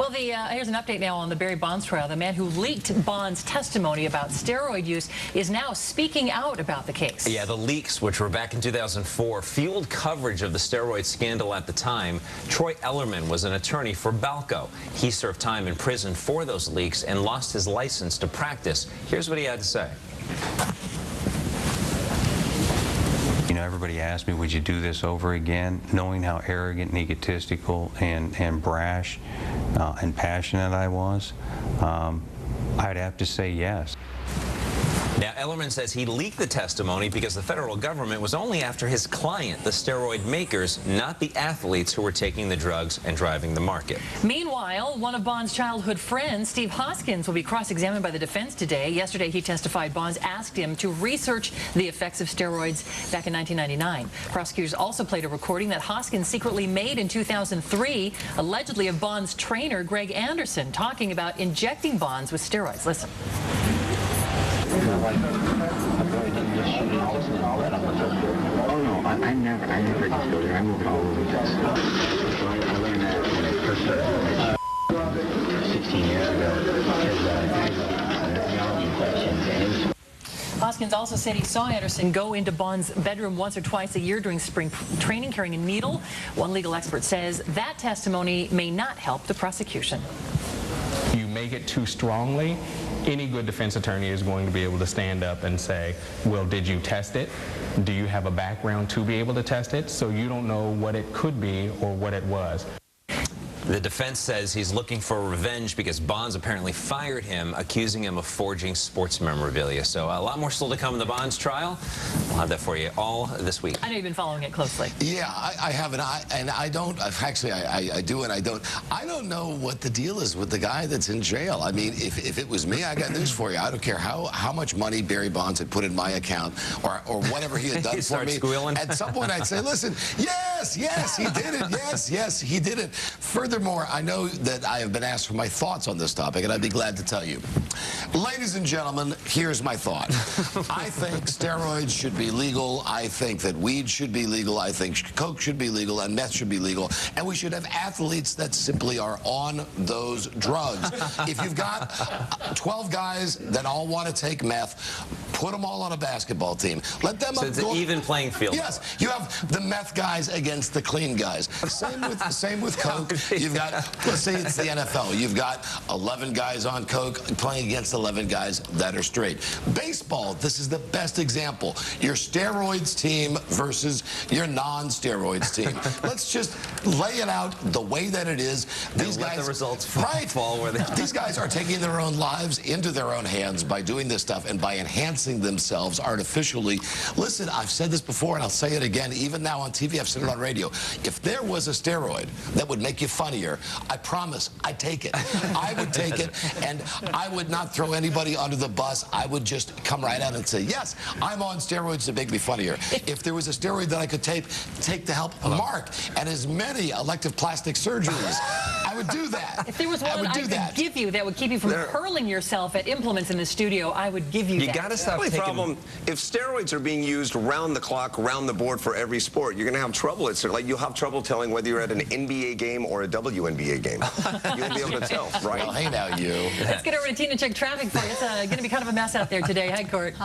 Well, here's an update now on the Barry Bonds trial. The man who leaked Bonds' testimony about steroid use is now speaking out about the case. Yeah, the leaks, which were back in 2004, fueled coverage of the steroid scandal at the time. Troy Ellerman was an attorney for Balco. He served time in prison for those leaks and lost his license to practice. Here's what he had to say. You know, everybody asked me, would you do this over again? Knowing how arrogant and egotistical and brash and passionate I was, I'd have to say yes. Now, Ellerman says he leaked the testimony because the federal government was only after his client, the steroid makers, not the athletes who were taking the drugs and driving the market. Meanwhile, one of Bonds' childhood friends, Steve Hoskins, will be cross-examined by the defense today. Yesterday, he testified Bonds asked him to research the effects of steroids back in 1999. Prosecutors also played a recording that Hoskins secretly made in 2003, allegedly of Bonds' trainer, Greg Anderson, talking about injecting Bonds with steroids. Listen. Oh no, I never just go there. I moved all over the place. So I learned that when I first started 16 years ago. Because Hoskins also said he saw Anderson go into Bonds' bedroom once or twice a year during spring training carrying a needle. One legal expert says that testimony may not help the prosecution. You make it too strongly, any good defense attorney is going to be able to stand up and say, well, did you test it? Do you have a background to be able to test it? So you don't know what it could be or what it was. The defense says he's looking for revenge because Bonds apparently fired him, accusing him of forging sports memorabilia. So a lot more still to come in the Bonds trial. We'll have that for you all this week. I know you've been following it closely. Yeah, I have, and I don't. Actually, I do, and I don't. I don't know what the deal is with the guy that's in jail. I mean, if it was me, I got news for you. I don't care how much money Barry Bonds had put in my account or whatever he had done for me. Squealing. At some point, I'd say, listen, yes, he did it. Yes, he did it. Furthermore, I know that I have been asked for my thoughts on this topic, and I'd be glad to tell you. Ladies and gentlemen, here's my thought. I think steroids should be legal. I think that weed should be legal. I think coke should be legal and meth should be legal. And we should have athletes that simply are on those drugs. If you've got 12 guys that all want to take meth, put them all on a basketball team. Let them so it's an even playing field. Yes, you have the meth guys against the clean guys. Same with coke. You've got, let's say it's the NFL. You've got 11 guys on coke playing against 11 guys that are straight. Baseball, this is the best example. Your steroids team versus your non-steroids team. Let's just lay it out the way that it is. These guys, let the results fall where they These guys are taking their own lives into their own hands by doing this stuff and by enhancing themselves artificially. Listen, I've said this before and I'll say it again, even now on TV, I've said it on radio. If there was a steroid that would make you funnier, I promise I'd take it. I would take it, and I would not throw anybody under the bus. I would just come right out and say, yes, I'm on steroids to make me funnier. If there was a steroid that I could take to help Mark and his many elective plastic surgeries, I would do that. If there was one I could give you that would keep you from hurling yourself at implements in the studio, I would give you that. You got to stop taking... problem, if steroids are being used round the clock, round the board for every sport, you're going to have trouble. It's like you'll have trouble telling whether you're at an NBA game or a WNBA game. You'll be able to tell, right? Well, hey now, you. Let's get over to Tina check traffic for you. It's going to be kind of a mess out there today. Hi, Court.